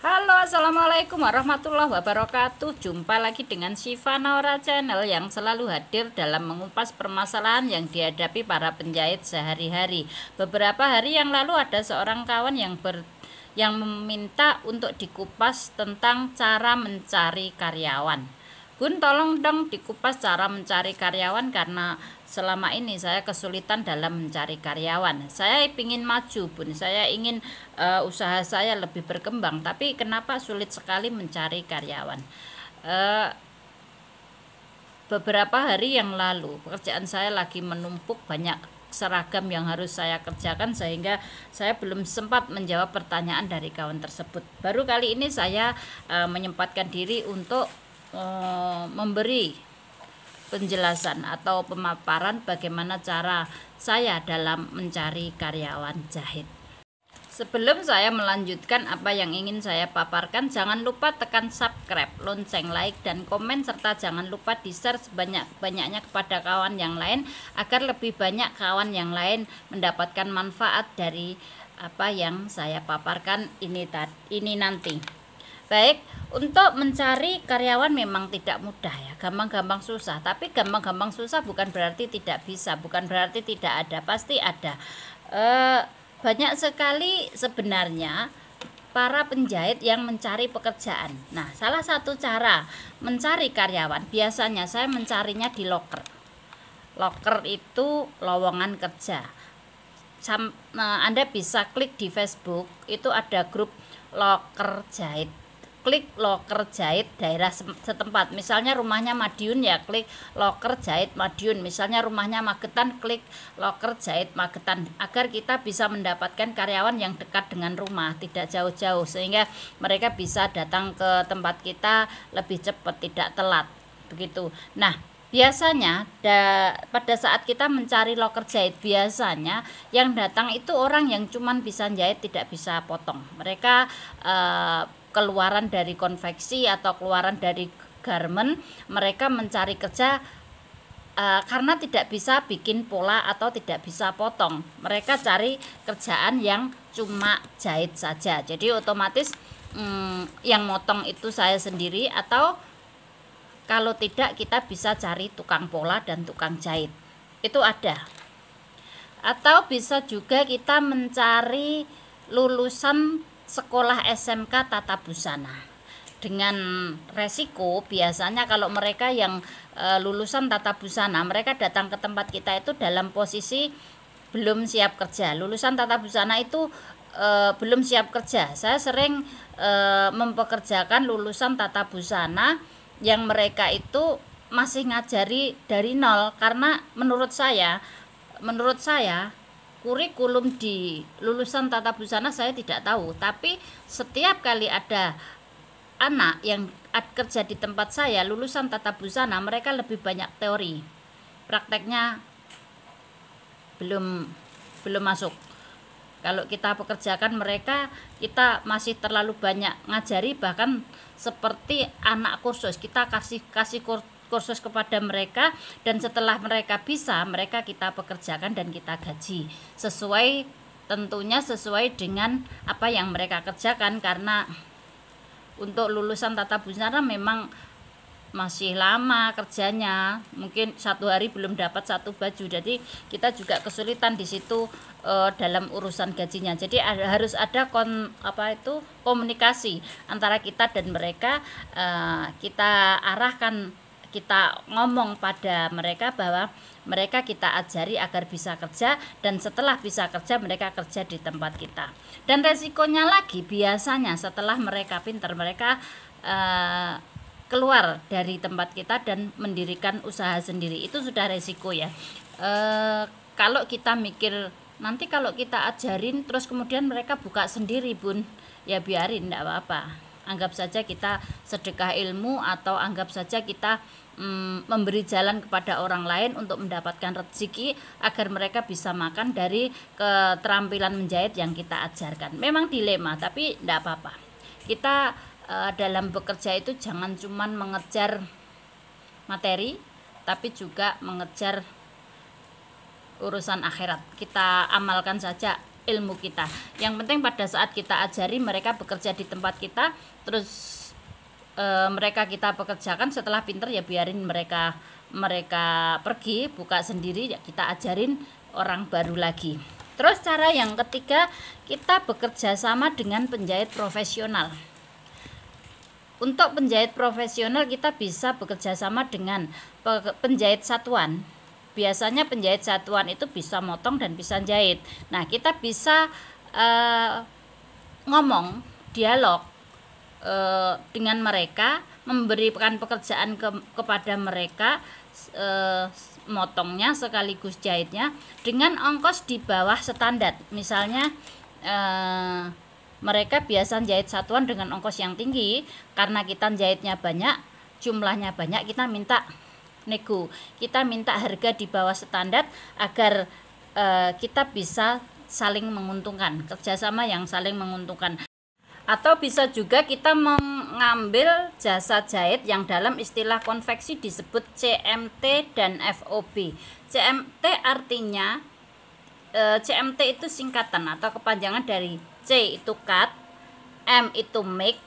Halo, assalamualaikum warahmatullahi wabarakatuh. Jumpa lagi dengan Syifa Naura Channel yang selalu hadir dalam mengupas permasalahan yang dihadapi para penjahit sehari-hari. Beberapa hari yang lalu ada seorang kawan yang meminta untuk dikupas tentang cara mencari karyawan. Bun, tolong dong dikupas cara mencari karyawan karena selama ini saya kesulitan dalam mencari karyawan. Saya ingin maju, Bun. Saya ingin usaha saya lebih berkembang, tapi kenapa sulit sekali mencari karyawan? Eh, Beberapa hari yang lalu pekerjaan saya lagi menumpuk, banyak seragam yang harus saya kerjakan sehingga saya belum sempat menjawab pertanyaan dari kawan tersebut. Baru kali ini saya menyempatkan diri untuk memberi penjelasan atau pemaparan bagaimana cara saya dalam mencari karyawan jahit. Sebelum saya melanjutkan apa yang ingin saya paparkan, jangan lupa tekan subscribe, lonceng, like, dan komen, serta jangan lupa di-share sebanyak-banyaknya kepada kawan yang lain agar lebih banyak kawan yang lain mendapatkan manfaat dari apa yang saya paparkan ini nanti. Baik, untuk mencari karyawan memang tidak mudah ya, gampang-gampang susah. Tapi gampang-gampang susah bukan berarti tidak bisa, bukan berarti tidak ada, pasti ada. Banyak sekali sebenarnya para penjahit yang mencari pekerjaan. Nah, salah satu cara mencari karyawan biasanya saya mencarinya di loker. Loker itu lowongan kerja. Anda bisa klik di Facebook, itu ada grup loker jahit. Klik loker jahit daerah setempat, misalnya rumahnya Madiun ya klik loker jahit Madiun, misalnya rumahnya Magetan klik loker jahit Magetan, agar kita bisa mendapatkan karyawan yang dekat dengan rumah, tidak jauh-jauh, sehingga mereka bisa datang ke tempat kita lebih cepat, tidak telat begitu. Nah, biasanya pada saat kita mencari loker jahit, biasanya yang datang itu orang yang cuman bisa jahit, tidak bisa potong. Mereka keluaran dari konveksi atau keluaran dari garment, mereka mencari kerja karena tidak bisa bikin pola atau tidak bisa potong. Mereka cari kerjaan yang cuma jahit saja. Jadi otomatis yang motong itu saya sendiri, atau kalau tidak kita bisa cari tukang pola dan tukang jahit. Itu ada. Atau bisa juga kita mencari lulusan sekolah SMK tata busana. Dengan resiko biasanya kalau mereka yang lulusan tata busana, mereka datang ke tempat kita itu dalam posisi belum siap kerja. Lulusan tata busana itu belum siap kerja. Saya sering mempekerjakan lulusan tata busana yang mereka itu masih ngajari dari nol, karena menurut saya kurikulum di lulusan tata busana saya tidak tahu, tapi setiap kali ada anak yang kerja di tempat saya lulusan tata busana, mereka lebih banyak teori, prakteknya belum masuk. Kalau kita pekerjakan mereka, kita masih terlalu banyak ngajari, bahkan seperti anak kursus, kita kasih kursus kepada mereka, dan setelah mereka bisa, mereka kita pekerjakan dan kita gaji tentunya sesuai dengan apa yang mereka kerjakan. Karena untuk lulusan tata busana memang masih lama kerjanya, mungkin 1 hari belum dapat 1 baju, jadi kita juga kesulitan di situ dalam urusan gajinya. Jadi harus ada komunikasi antara kita dan mereka. Kita arahkan, kita ngomong pada mereka bahwa mereka kita ajari agar bisa kerja, dan setelah bisa kerja mereka kerja di tempat kita. Dan resikonya lagi, biasanya setelah mereka pintar, mereka keluar dari tempat kita dan mendirikan usaha sendiri. Itu sudah resiko ya. Kalau kita mikir nanti kalau kita ajarin terus kemudian mereka buka sendiri, Bun, ya biarin, enggak apa-apa. Anggap saja kita sedekah ilmu, atau anggap saja kita memberi jalan kepada orang lain untuk mendapatkan rezeki agar mereka bisa makan dari keterampilan menjahit yang kita ajarkan. Memang dilema, tapi enggak apa-apa. Kita dalam bekerja itu jangan cuman mengejar materi, tapi juga mengejar urusan akhirat. Kita amalkan saja ilmu kita. Yang penting pada saat kita ajari mereka bekerja di tempat kita, terus mereka kita pekerjakan, setelah pinter ya biarin mereka pergi buka sendiri, ya kita ajarin orang baru lagi. Terus cara yang ketiga, kita bekerja sama dengan penjahit profesional. Untuk penjahit profesional kita bisa bekerja sama dengan penjahit satuan. Biasanya penjahit satuan itu bisa motong dan bisa jahit. Nah, kita bisa ngomong, dialog dengan mereka, memberikan pekerjaan kepada mereka, motongnya sekaligus jahitnya dengan ongkos di bawah standar. Misalnya mereka biasa jahit satuan dengan ongkos yang tinggi, karena kita jahitnya banyak, jumlahnya banyak, kita minta nego, kita minta harga di bawah standar agar kita bisa saling menguntungkan, kerjasama yang saling menguntungkan. Atau bisa juga kita mengambil jasa jahit yang dalam istilah konveksi disebut CMT dan FOB. CMT artinya CMT itu singkatan atau kepanjangan dari C itu cut, M itu make,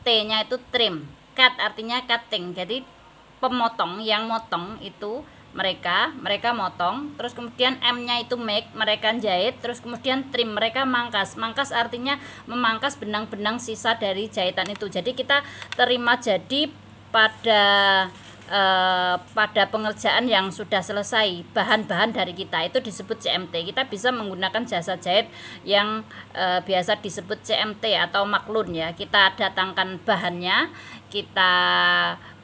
T-nya itu trim. Cut artinya cutting. Jadi pemotong, yang motong itu mereka motong, terus kemudian M-nya itu make, mereka jahit, terus kemudian trim, mereka mangkas. Mangkas artinya memangkas benang-benang sisa dari jahitan itu. Jadi kita terima jadi pada pengerjaan yang sudah selesai, bahan-bahan dari kita itu disebut CMT. Kita bisa menggunakan jasa jahit yang biasa disebut CMT atau maklun ya. Kita datangkan bahannya, kita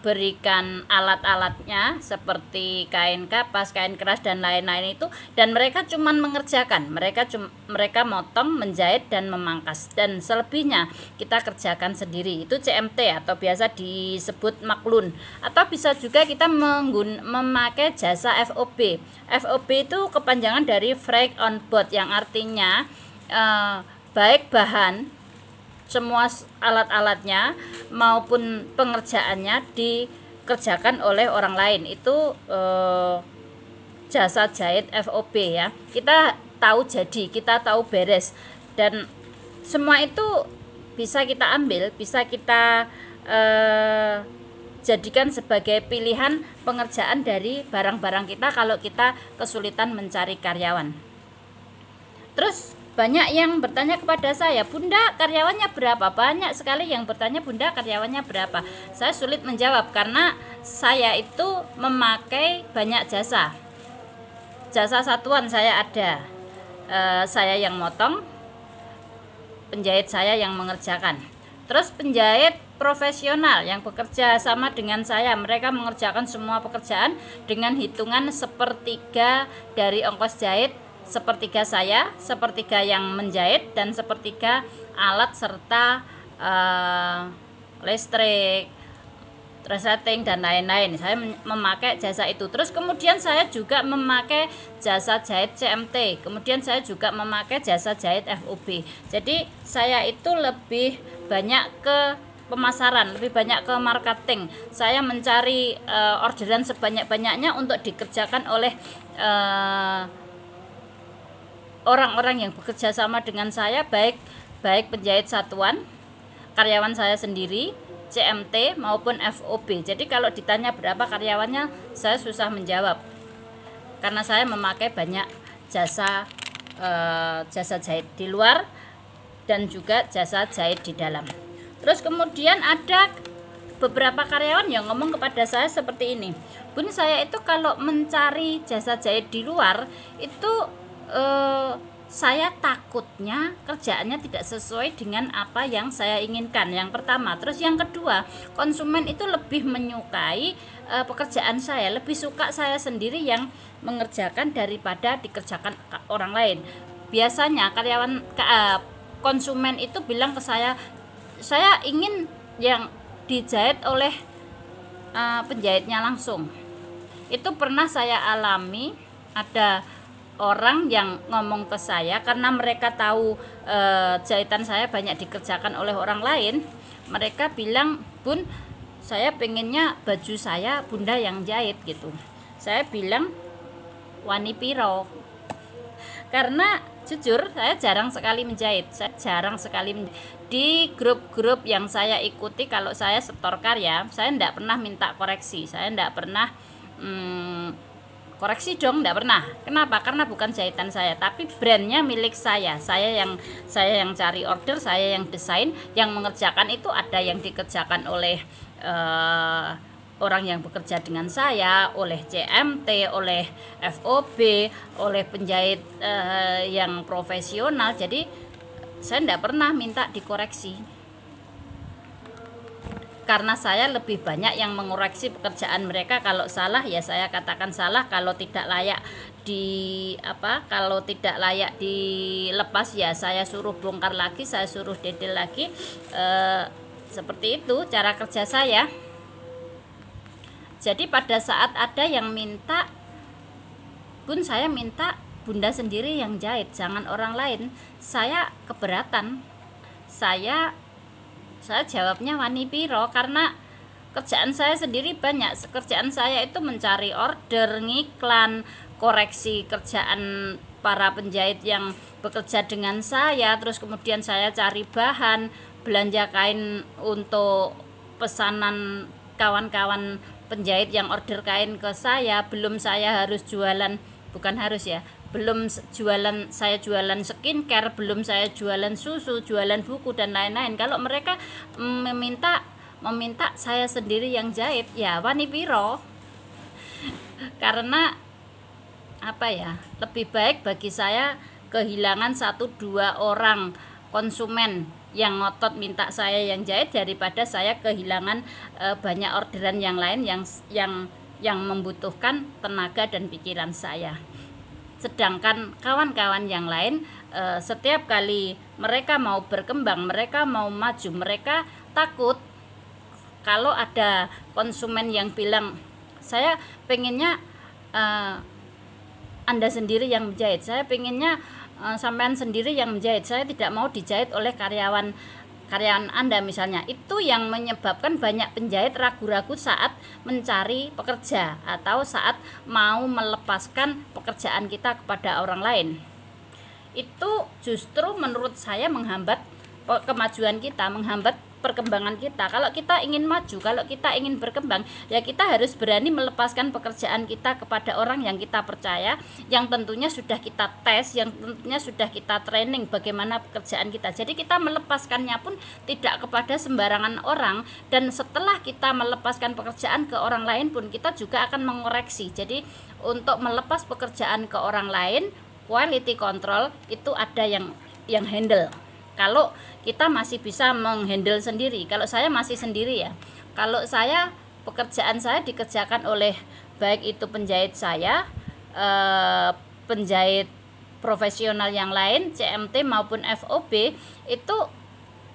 berikan alat-alatnya seperti kain kapas, kain keras dan lain-lain itu, dan mereka cuman mengerjakan, mereka motong, menjahit dan memangkas, dan selebihnya kita kerjakan sendiri. Itu CMT atau biasa disebut maklun. Atau bisa juga kita memakai jasa FOB. FOB itu kepanjangan dari Freight on Board, yang artinya baik bahan, semua alat-alatnya maupun pengerjaannya dikerjakan oleh orang lain. Itu jasa jahit FOB ya. Kita tahu jadi, kita tahu beres, dan semua itu bisa kita ambil, bisa kita jadikan sebagai pilihan pengerjaan dari barang-barang kita kalau kita kesulitan mencari karyawan. Terus banyak yang bertanya kepada saya, Bunda, karyawannya berapa? Banyak sekali yang bertanya, Bunda, karyawannya berapa? Saya sulit menjawab karena saya itu memakai banyak jasa. Jasa satuan saya ada, saya yang motong, penjahit saya yang mengerjakan. Terus penjahit profesional yang bekerja sama dengan saya, mereka mengerjakan semua pekerjaan dengan hitungan sepertiga dari ongkos jahit. Sepertiga saya, sepertiga yang menjahit, dan sepertiga alat serta listrik, resleting dan lain-lain. Saya memakai jasa itu. Terus kemudian saya juga memakai jasa jahit CMT. Kemudian saya juga memakai jasa jahit FOB. Jadi saya itu lebih banyak ke pemasaran, lebih banyak ke marketing. Saya mencari orderan sebanyak-banyaknya untuk dikerjakan oleh orang-orang yang bekerja sama dengan saya, baik penjahit satuan, karyawan saya sendiri, CMT maupun FOB. Jadi kalau ditanya berapa karyawannya, saya susah menjawab karena saya memakai banyak jasa jahit di luar dan juga jasa jahit di dalam. Terus kemudian ada beberapa karyawan yang ngomong kepada saya seperti ini, Bun, saya itu kalau mencari jasa jahit di luar itu saya takutnya kerjaannya tidak sesuai dengan apa yang saya inginkan, yang pertama. Terus yang kedua, konsumen itu lebih menyukai pekerjaan saya, lebih suka saya sendiri yang mengerjakan daripada dikerjakan orang lain. Biasanya konsumen itu bilang ke saya ingin yang dijahit oleh penjahitnya langsung. Itu pernah saya alami, ada orang yang ngomong ke saya karena mereka tahu jahitan saya banyak dikerjakan oleh orang lain. Mereka bilang, Bun, saya pengennya baju saya Bunda yang jahit gitu. Saya bilang, wani piro, karena Jujur, saya jarang sekali menjahit. Saya jarang sekali di grup-grup yang saya ikuti. Kalau saya setor karya, saya tidak pernah minta koreksi. Saya tidak pernah koreksi dong, tidak pernah. Kenapa? Karena bukan jahitan saya, tapi brandnya milik saya. Saya yang cari order, saya yang desain, yang mengerjakan itu ada yang dikerjakan oleh orang yang bekerja dengan saya, oleh CMT, oleh FOB, oleh penjahit yang profesional. Jadi saya tidak pernah minta dikoreksi, karena saya lebih banyak yang mengoreksi pekerjaan mereka. Kalau salah ya saya katakan salah, kalau tidak layak kalau tidak layak dilepas ya saya suruh bongkar lagi, saya suruh dedel lagi. Seperti itu cara kerja saya. Jadi pada saat ada yang minta pun saya minta bunda sendiri yang jahit, jangan orang lain. Saya keberatan. Saya jawabnya wani piro, karena kerjaan saya sendiri banyak. Kerjaan saya itu mencari order, ngiklan, koreksi kerjaan para penjahit yang bekerja dengan saya, terus kemudian saya cari bahan, belanja kain untuk pesanan kawan-kawan penjahit yang order kain ke saya. Belum saya harus jualan, bukan harus ya, belum saya jualan skincare, belum saya jualan susu, jualan buku dan lain-lain. Kalau mereka meminta saya sendiri yang jahit, ya wani piro. Karena lebih baik bagi saya kehilangan 1-2 orang konsumen yang ngotot minta saya yang jahit daripada saya kehilangan banyak orderan yang lain yang membutuhkan tenaga dan pikiran saya. Sedangkan kawan-kawan yang lain setiap kali mereka mau berkembang, mereka mau maju, mereka takut kalau ada konsumen yang bilang, saya pengennya Anda sendiri yang menjahit, saya pengennya sampean sendiri yang menjahit, saya tidak mau dijahit oleh karyawan Anda misalnya. Itu yang menyebabkan banyak penjahit ragu-ragu saat mencari pekerja atau saat mau melepaskan pekerjaan kita kepada orang lain. Itu justru menurut saya menghambat kemajuan kita, menghambat perkembangan kita. Kalau kita ingin maju, kalau kita ingin berkembang, ya kita harus berani melepaskan pekerjaan kita kepada orang yang kita percaya, yang tentunya sudah kita tes, yang tentunya sudah kita training bagaimana pekerjaan kita. Jadi kita melepaskannya pun tidak kepada sembarangan orang, dan setelah kita melepaskan pekerjaan ke orang lain pun kita juga akan mengoreksi. Jadi untuk melepas pekerjaan ke orang lain, quality control itu ada yang handle. Kalau kita masih bisa menghandle sendiri, kalau saya masih sendiri ya. Kalau saya, pekerjaan saya dikerjakan oleh baik itu penjahit saya, penjahit profesional yang lain, CMT maupun FOB, itu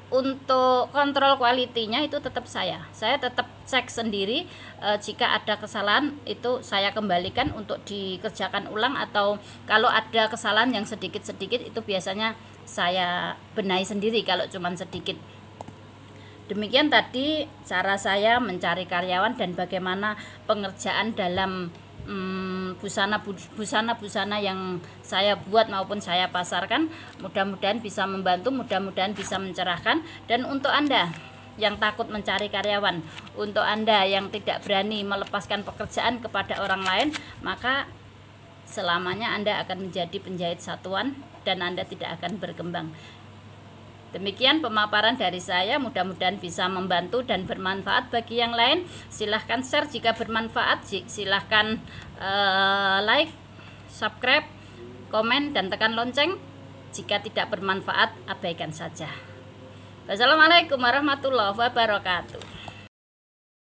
untuk kontrol kualitinya itu tetap saya tetap cek sendiri. Jika ada kesalahan itu saya kembalikan untuk dikerjakan ulang, atau kalau ada kesalahan yang sedikit-sedikit itu biasanya saya benahi sendiri kalau cuman sedikit. Demikian tadi cara saya mencari karyawan dan bagaimana pengerjaan dalam busana yang saya buat maupun saya pasarkan. Mudah-mudahan bisa membantu, mudah-mudahan bisa mencerahkan. Dan untuk Anda yang takut mencari karyawan, untuk Anda yang tidak berani melepaskan pekerjaan kepada orang lain, maka selamanya Anda akan menjadi penjahit satuan dan Anda tidak akan berkembang. Demikian pemaparan dari saya, mudah-mudahan bisa membantu dan bermanfaat bagi yang lain. Silahkan share jika bermanfaat, silahkan like, subscribe, komen, dan tekan lonceng. Jika tidak bermanfaat, abaikan saja. Wassalamualaikum warahmatullahi wabarakatuh.